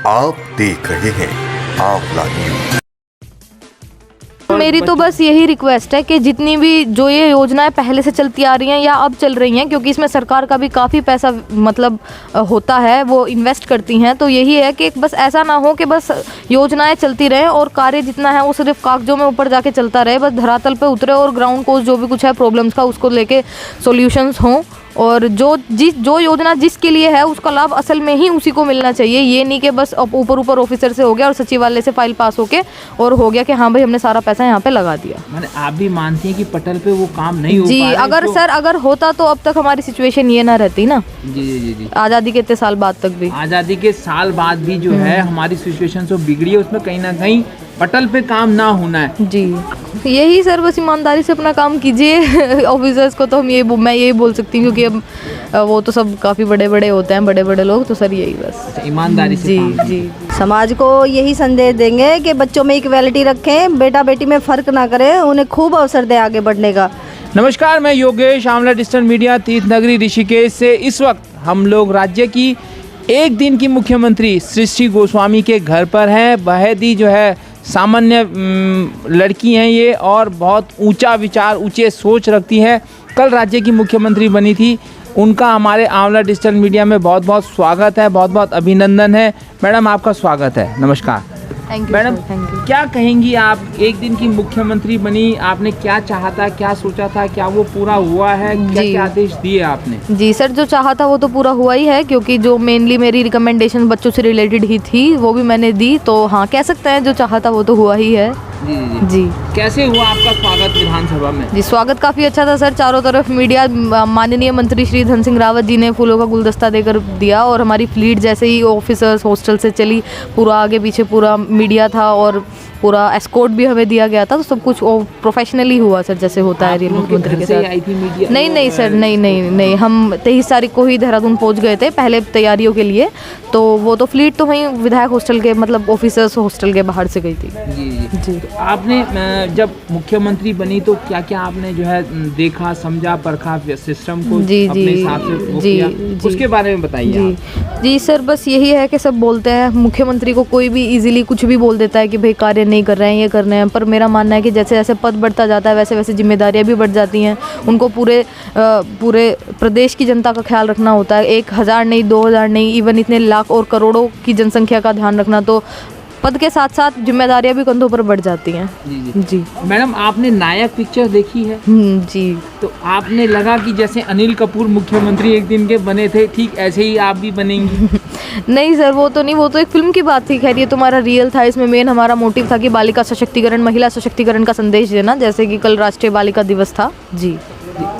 आप देख रहे हैं आंवला न्यूज। मेरी तो बस यही रिक्वेस्ट है कि जितनी भी जो ये योजनाएं पहले से चलती आ रही हैं या अब चल रही हैं, क्योंकि इसमें सरकार का भी काफ़ी पैसा मतलब होता है, वो इन्वेस्ट करती हैं, तो यही है कि बस ऐसा ना हो कि बस योजनाएं चलती रहें और कार्य जितना है वो सिर्फ कागजों में ऊपर जाके चलता रहे, बस धरातल पे उतरे और ग्राउंड को जो भी कुछ है प्रॉब्लम्स का उसको लेके सॉल्यूशंस हों, और जो योजना जिसके लिए है उसका लाभ असल में ही उसी को मिलना चाहिए। ये नहीं कि बस ऊपर ऑफिसर से हो गया और सचिवालय से फाइल पास होके और हो गया कि हाँ भाई हमने सारा पैसा यहाँ पे लगा दिया। मैंने आप भी मानती हैं कि पटल पे वो काम नहीं हो जी, पा रहा है? अगर तो... सर अगर होता तो अब तक हमारी सिचुएशन ये ना रहती ना। जी जी जी जी आज़ादी के इतने साल बाद तक भी, आज़ादी के साल बाद भी जो है हमारी सिचुएशन जो बिगड़ी है उसमें कहीं ना कहीं पटल पे काम ना होना है। जी यही सर, बस ईमानदारी से अपना काम कीजिए। ऑफिसर्स को तो मैं यही बोल सकती हूँ क्योंकि अब वो तो सब काफ़ी बड़े होते हैं, बड़े लोग, तो सर यही बस ईमानदारी से काम जी। समाज को यही संदेश देंगे कि बच्चों में इक्वालिटी रखें, बेटा बेटी में फ़र्क ना करें, उन्हें खूब अवसर दें आगे बढ़ने का। नमस्कार, मैं योगेश, आंवला डिजिटल मीडिया तीर्थ नगरी ऋषिकेश से। इस वक्त हम लोग राज्य की एक दिन की मुख्यमंत्री सृष्टि गोस्वामी के घर पर हैं। बेहद ही जो है सामान्य लड़की हैं ये और बहुत ऊंचा विचार, ऊंचे सोच रखती है। कल राज्य की मुख्यमंत्री बनी थी। उनका हमारे आंवला डिजिटल मीडिया में बहुत बहुत स्वागत है, बहुत बहुत अभिनंदन है। मैडम आपका स्वागत है, नमस्कार। Thank you madam, thank you. क्या कहेंगी आप, एक दिन की मुख्यमंत्री बनी, आपने क्या चाहा था, क्या सोचा था, क्या वो पूरा हुआ है? क्या आदेश दिए आपने? जी सर, जो चाहा था वो तो पूरा हुआ ही है, क्योंकि जो मेनली मेरी रिकमेंडेशन बच्चों से रिलेटेड ही थी वो भी मैंने दी, तो हाँ कह सकते हैं जो चाहा था वो तो हुआ ही है। जी जी जी। कैसे हुआ आपका स्वागत विधानसभा में? जी स्वागत काफ़ी अच्छा था सर। चारों तरफ मीडिया, माननीय मंत्री श्री धन सिंह रावत जी ने फूलों का गुलदस्ता देकर दिया और हमारी फ्लीट जैसे ही ऑफिसर्स हॉस्टल से चली, पूरा आगे पीछे पूरा मीडिया था और पूरा एस्कॉर्ट भी हमें दिया गया था, तो सब कुछ प्रोफेशनली हुआ सर, जैसे होता है रियल मुख्यमंत्री के साथ। आई थी मीडिया? नहीं सर, नहीं, हम 23 तारीख को ही देहरादून पहुंच गए थे पहले तैयारियों के लिए, तो वो तो फ्लीट तो वहीं विधायक हॉस्टल के मतलब ऑफिसर्स हॉस्टल के बाहर से गई थी। जी। तो आपने जब मुख्यमंत्री बनी तो क्या क्या आपने जो है देखा, समझा, परखा, सिस्टम को अपने हिसाब से वो किया? उसके बारे में बताइए। जी सर, बस यही है कि सब बोलते हैं मुख्यमंत्री को, कोई भी इजीली कुछ भी बोल देता है कि भाई कार्य नहीं कर रहे हैं, ये कर रहे हैं, पर मेरा मानना है कि जैसे जैसे पद बढ़ता जाता है वैसे वैसे जिम्मेदारियां भी बढ़ जाती हैं। उनको पूरे प्रदेश की जनता का ख्याल रखना होता है, 1000 नहीं, 2000 नहीं, इवन इतने लाख और करोड़ों की जनसंख्या का ध्यान रखना, तो पद के साथ साथ जिम्मेदारियां भी कंधों पर बढ़ जाती हैं। जी। मैडम, आपने नायक पिक्चर देखी है? जी। तो आपने लगा कि जैसे अनिल कपूर मुख्यमंत्री एक दिन के बने थे, ठीक ऐसे ही आप भी बनेंगी? नहीं सर, वो तो नहीं, वो तो एक फिल्म की बात थी। खैर ये तुम्हारा रियल था। इसमें मेन हमारा मोटिव था कि बालिका सशक्तिकरण, महिला सशक्तिकरण का संदेश देना, जैसे कि कल राष्ट्रीय बालिका दिवस था। जी।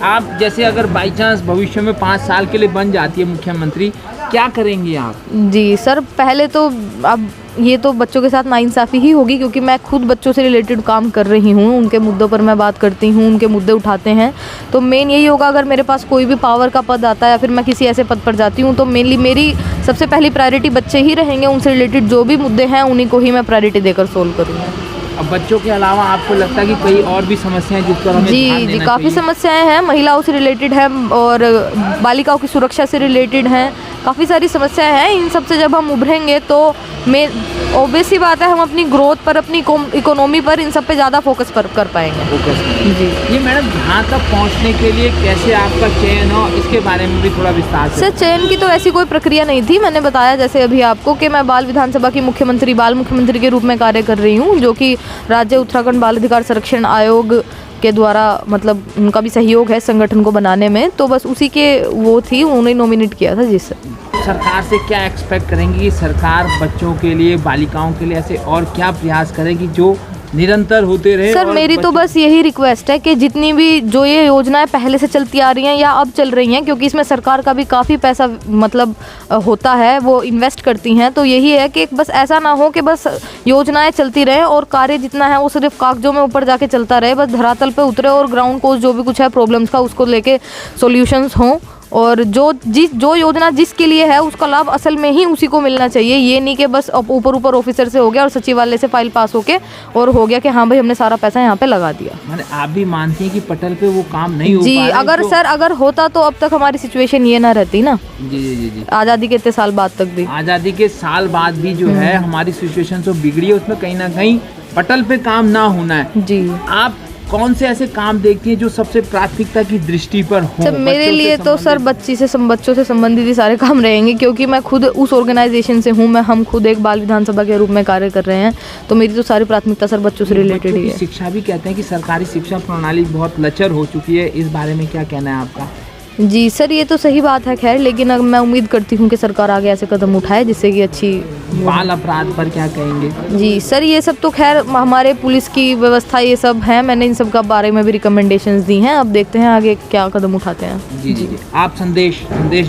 आप जैसे अगर बाई चांस भविष्य में 5 साल के लिए बन जाती है मुख्यमंत्री, क्या करेंगी आप? जी सर, पहले तो अब ये तो बच्चों के साथ नाइंसाफ़ी ही होगी, क्योंकि मैं खुद बच्चों से रिलेटेड काम कर रही हूँ, उनके मुद्दों पर मैं बात करती हूँ, उनके मुद्दे उठाते हैं, तो मेन यही होगा अगर मेरे पास कोई भी पावर का पद आता है या फिर मैं किसी ऐसे पद पर जाती हूँ, तो मेनली मेरी सबसे पहली प्रायोरिटी बच्चे ही रहेंगे। उनसे रिलेटेड जो भी मुद्दे हैं उन्हीं को ही मैं प्रायोरिटी देकर सोल्व करूँगी। अब बच्चों के अलावा आपको लगता है कि कई और भी समस्याएं जिस पर हमें ध्यान देना काफ़ी चाहिए? समस्याएं हैं, महिलाओं से रिलेटेड है और बालिकाओं की सुरक्षा से रिलेटेड हैं, काफ़ी सारी समस्याएं हैं। इन सब से जब हम उभरेंगे तो ऑब्वियस ही बात है हम अपनी ग्रोथ पर, अपनी इकोनॉमी पर, इन सब पे ज़्यादा फोकस कर पाएंगे। जी। ये मैडम, यहाँ तक पहुँचने के लिए कैसे आपका चयन हो, इसके बारे में भी थोड़ा विस्तार से। सर चयन की तो ऐसी कोई प्रक्रिया नहीं थी। मैंने बताया जैसे अभी आपको कि मैं बाल विधानसभा की बाल मुख्यमंत्री के रूप में कार्य कर रही हूँ, जो कि राज्य उत्तराखंड बाल अधिकार संरक्षण आयोग के द्वारा मतलब उनका भी सहयोग है संगठन को बनाने में, तो बस उसी के वो थी, उन्होंने नॉमिनेट किया था। जी सर। सरकार से क्या एक्सपेक्ट करेंगी कि सरकार बच्चों के लिए, बालिकाओं के लिए ऐसे और क्या प्रयास करेगी जो निरंतर होते रहे? सर मेरी तो बस यही रिक्वेस्ट है कि जितनी भी जो ये योजनाएं पहले से चलती आ रही हैं या अब चल रही हैं, क्योंकि इसमें सरकार का भी काफ़ी पैसा मतलब होता है, वो इन्वेस्ट करती हैं, तो यही है कि बस ऐसा ना हो कि बस योजनाएं चलती रहें और कार्य जितना है वो सिर्फ कागजों में ऊपर जाके चलता रहे, बस धरातल पे उतरे और ग्राउंड को जो भी कुछ है प्रॉब्लम्स का उसको लेके सॉल्यूशंस हों, और जो योजना जिसके लिए है उसका लाभ असल में ही उसी को मिलना चाहिए। ये नहीं कि बस ऊपर ऑफिसर से हो गया और सचिवालय से फाइल पास होके और हो गया कि हाँ भाई हमने सारा पैसा यहाँ पे लगा दिया। माने आप भी मानती हैं कि पटल पे वो काम नहीं हो जी, पा रहा है अगर तो... सर अगर होता तो अब तक हमारी सिचुएशन ये ना रहती ना। जी जी जी जी आज़ादी के इतने साल बाद तक भी, आज़ादी के साल बाद भी जो है हमारी सिचुएशन तो बिगड़ी है, उसमें कहीं ना कहीं पटल पे काम ना होना है। जी। आप कौन से ऐसे काम देखती हैं जो सबसे प्राथमिकता की दृष्टि पर हो? सर मेरे लिए तो सर बच्चों से संबंधित ही सारे काम रहेंगे, क्योंकि मैं खुद उस ऑर्गेनाइजेशन से हूँ। हम खुद एक बाल विधानसभा के रूप में कार्य कर रहे हैं, तो मेरी तो सारी प्राथमिकता सर बच्चों से रिलेटेड ही है। शिक्षा भी कहते हैं कि सरकारी शिक्षा प्रणाली बहुत लचर हो चुकी है, इस बारे में क्या कहना है आपका? जी सर, ये तो सही बात है खैर, लेकिन अब मैं उम्मीद करती हूँ कि सरकार आगे ऐसे कदम उठाए जिससे कि अच्छी। बाल अपराध पर क्या कहेंगे? जी सर, ये सब तो खैर हमारे पुलिस की व्यवस्था ये सब है, मैंने इन सब का बारे में भी रिकमेंडेशंस दी हैं, अब देखते हैं आगे क्या कदम उठाते हैं। जी जी जी, आप संदेश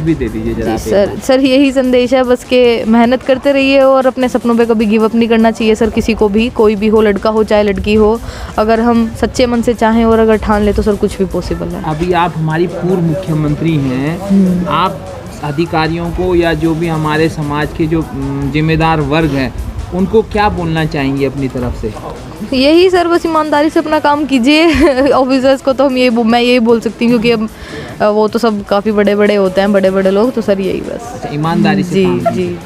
भी दे दीजिए जरा। सर यही संदेश है बस कि मेहनत करते रहिए और अपने सपनों पे कभी गिव अप नहीं करना चाहिए सर, किसी को भी, कोई भी हो, लड़का हो चाहे लड़की हो, अगर हम सच्चे मन से चाहें और अगर ठान ले तो सर कुछ भी पॉसिबल है। अभी आप हमारी पूर्व मुख्यमंत्री हैं, आप अधिकारियों को या जो भी हमारे समाज के जो जिम्मेदार वर्ग हैं उनको क्या बोलना चाहेंगे अपनी तरफ से? यही सर, बस ईमानदारी से अपना काम कीजिए। ऑफिसर्स को तो मैं यही बोल सकती हूँ, क्योंकि अब वो तो सब काफ़ी बड़े होते हैं, बड़े लोग, तो सर यही बस ईमानदारी से काम जी।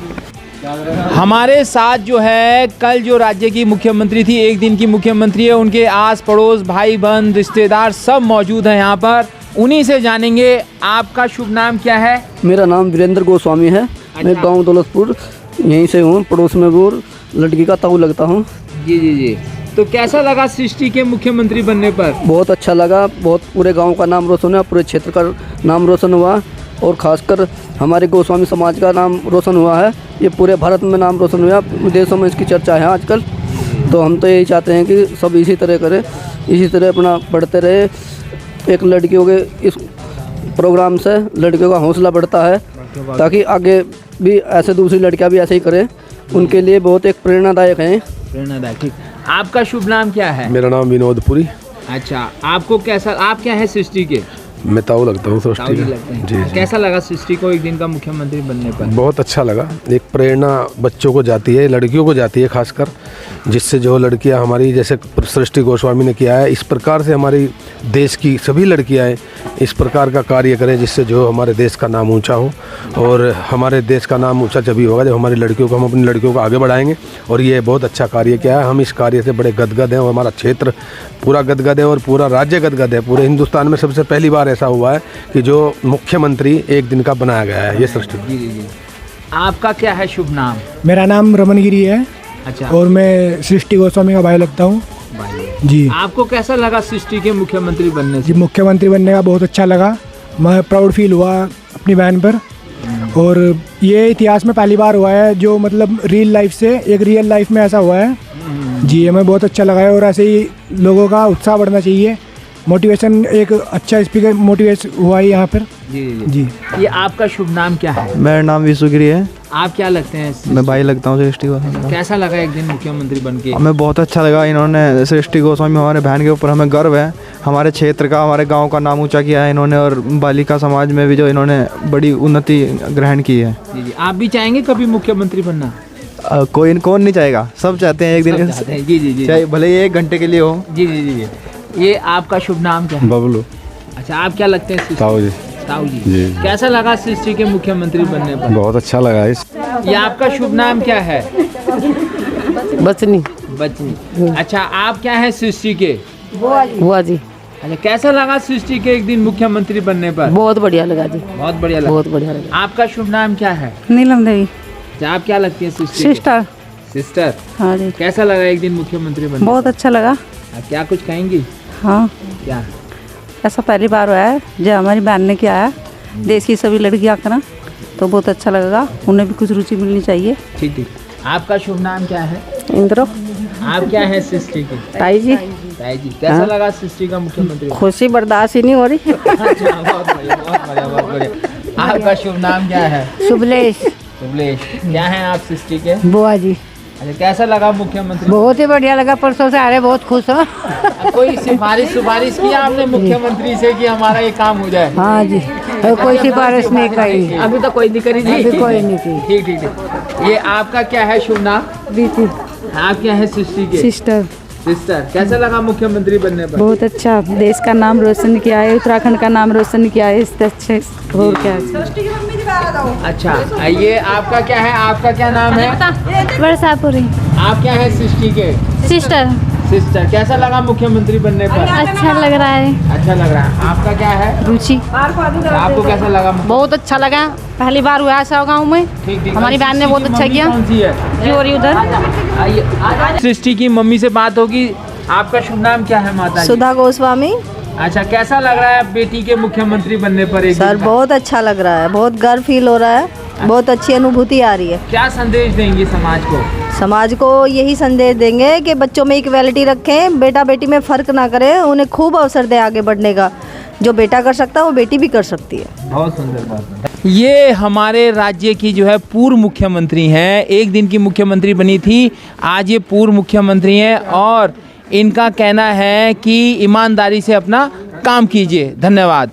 हमारे साथ जो है कल जो राज्य की मुख्यमंत्री थी, एक दिन की मुख्यमंत्री है, उनके आस पड़ोस भाई बहन रिश्तेदार सब मौजूद हैं यहाँ पर, उन्हीं से जानेंगे। आपका शुभ नाम क्या है? मेरा नाम वीरेंद्र गोस्वामी है। मैं गांव दौलतपुर यहीं से हूँ, पड़ोस में वो लड़की का ताऊ लगता हूँ। जी जी जी, तो कैसा लगा सृष्टि के मुख्यमंत्री बनने पर? बहुत अच्छा लगा, बहुत पूरे गांव का नाम रोशन हुआ, पूरे क्षेत्र का नाम रोशन हुआ और ख़ासकर हमारे गोस्वामी समाज का नाम रोशन हुआ है। ये पूरे भारत में नाम रोशन हुआ, विदेशों में इसकी चर्चा है आजकल। तो हम तो यही चाहते हैं कि सब इसी तरह करें, इसी तरह अपना बढ़ते रहे। एक लड़कियों के इस प्रोग्राम से लड़कियों का हौसला बढ़ता है, ताकि आगे भी ऐसे दूसरी लड़कियां भी ऐसे ही करें, उनके लिए बहुत एक प्रेरणादायक है। प्रेरणादायक, ठीक। आपका शुभ नाम क्या है? मेरा नाम विनोदपुरी। अच्छा, आपको कैसा, आप क्या है सृष्टि के? मैं ताऊ लगता हूँ सृष्टि का। जी, कैसा लगा सृष्टि को एक दिन का मुख्यमंत्री बनने पर? बहुत अच्छा लगा, एक प्रेरणा बच्चों को जाती है, लड़कियों को जाती है खासकर, जिससे जो लड़कियां हमारी जैसे सृष्टि गोस्वामी ने किया है, इस प्रकार से हमारी देश की सभी लड़कियां इस प्रकार का कार्य करें, जिससे जो हमारे देश का नाम ऊंचा हो। और हमारे देश का नाम ऊंचा जब होगा जब हमारी लड़कियों को, हम अपनी लड़कियों को आगे बढ़ाएंगे। और ये बहुत अच्छा कार्य किया है, हम इस कार्य से बड़े गदगद हैं और हमारा क्षेत्र पूरा गदगद है और पूरा राज्य गदगद है। पूरे हिंदुस्तान में सबसे पहली बार ऐसा हुआ है कि जो मुख्यमंत्री एक दिन का बनाया गया है, ये सृष्टि। जी जी जी, आपका क्या है शुभ नाम? मेरा नाम रमन गिरी है। अच्छा, और मैं सृष्टि गोस्वामी का भाई लगता हूँ जी। आपको कैसा लगा सृष्टि के मुख्यमंत्री बनने से? जी, मुख्यमंत्री बनने का बहुत अच्छा लगा, मैं प्राउड फील हुआ अपनी बहन पर। और ये इतिहास में पहली बार हुआ है जो मतलब रियल लाइफ से एक रियल लाइफ में ऐसा हुआ है जी। हमें बहुत अच्छा लगा है और ऐसे ही लोगों का उत्साह बढ़ना चाहिए, मोटिवेशन एक अच्छा स्पीकर मोटिवेट हुआ है यहाँ पर। जी जी। ये आपका शुभ नाम क्या है? मेरा नाम विश्वगिरी है। आप क्या लगते हैं? मैं भाई लगता हूँ सृष्टि को। कैसा लगा एक दिन मुख्यमंत्री बन के? हमें बहुत अच्छा लगा, इन्होंने सृष्टि गोस्वामी हमारे बहन के ऊपर हमें गर्व है, हमारे क्षेत्र का, हमारे गांव का नाम ऊंचा किया है इन्होंने और बालिका समाज में भी जो इन्होंने बड़ी उन्नति ग्रहण की है। जी जी, आप भी चाहेंगे कभी मुख्यमंत्री बनना? कौन नहीं चाहेगा, सब चाहते हैं एक दिन। जी जी जी, चाहे भले ही 1 घंटे के लिए हो। जी जी जी। ये आपका शुभ नाम क्या है? बबलू। अच्छा, आप क्या लगते हैं? ताऊ जी। ताऊ जी, कैसा लगा सृष्टि के मुख्यमंत्री बनने पर? बहुत अच्छा लगा। ये आपका शुभ नाम क्या है? बचनी। अच्छा, आप क्या है सृष्टि के? बुआ जी। अच्छा, कैसा लगा सृष्टि के एक दिन मुख्यमंत्री बनने पर? बहुत बढ़िया लगा जी, बहुत बढ़िया लगा। बहुत बढ़िया लगा। आपका शुभ नाम क्या है? नीलम देवी। अच्छा, आप क्या लगती है सृष्टि के? सिस्टर। हाँ जी। कैसा लगा एक दिन मुख्यमंत्री बनने? बहुत अच्छा लगा। क्या कुछ कहेंगी? हाँ, क्या? ऐसा पहली बार हुआ है जो हमारी बहन ने किया है, देश की सभी लड़कियां करा, तो बहुत अच्छा लगेगा, उन्हें भी कुछ रुचि मिलनी चाहिए। ठीक ठीक। आपका शुभ नाम क्या है? इंद्रो। आप क्या है सृष्टि की? ताई जी। ताई जी, कैसा लगा सृष्टि का मुख्यमंत्री? खुशी बर्दाश्त ही नहीं हो रही। अच्छा, बहुत बढ़िया, बहुत बढ़िया, बहुत बढ़िया। आपका शुभ नाम क्या है? शुभलेश। शुभलेश, क्या है आप सृष्टि के? बुआ जी। अच्छा, कैसा लगा मुख्यमंत्री? बहुत ही बढ़िया लगा, परसों से आ रहे, बहुत खुश हो। कोई सिफारिश किया आपने मुख्यमंत्री से कि हमारा ये काम हो जाए? हाँ जी, कोई सिफारिश नहीं करी, अभी तो कोई नहीं करी जी। अभी कोई नहीं की। ठीक ठीक ठीक। ये आपका क्या है शुभ नाम? बीती आप क्या है सृष्टि के? सिस्टर। सिस्टर, कैसा लगा मुख्यमंत्री बनने पर? बहुत अच्छा, देश का नाम रोशन किया है, उत्तराखंड का नाम रोशन किया है, इससे अच्छे और क्या। अच्छा, ये आपका क्या है? आपका क्या नाम है? वर्षापुरी। आप क्या है सृष्टि के? सिस्टर। सिस्टर, कैसा लगा मुख्यमंत्री बनने पर? अच्छा लग रहा है। अच्छा लग रहा है। आपका क्या है? रुचि। आपको कैसा लगा? बहुत अच्छा लगा, पहली बार हुआ ऐसा गाँव में। ठीक ठीक। हमारी बहन ने बहुत अच्छा किया। कौन सी है? जी, और उधर आइए, सृष्टि की मम्मी से बात होगी। आपका शुभ नाम क्या है माता जी? सुधा गोस्वामी। अच्छा, कैसा लग रहा है बेटी के मुख्यमंत्री बनने पर? एक सर दिन का? बहुत अच्छा लग रहा है, बहुत गर्व फील हो रहा है, बहुत अच्छी अनुभूति आ रही है। क्या संदेश देंगे समाज को? समाज को यही संदेश देंगे कि बच्चों में इक्वालिटी रखें, बेटा बेटी में फ़र्क ना करें, उन्हें खूब अवसर दें आगे बढ़ने का। जो बेटा कर सकता है वो बेटी भी कर सकती है। बहुत सुंदर बात है। ये हमारे राज्य की जो है पूर्व मुख्यमंत्री हैं, एक दिन की मुख्यमंत्री बनी थी, आज ये पूर्व मुख्यमंत्री हैं और इनका कहना है कि ईमानदारी से अपना काम कीजिए। धन्यवाद।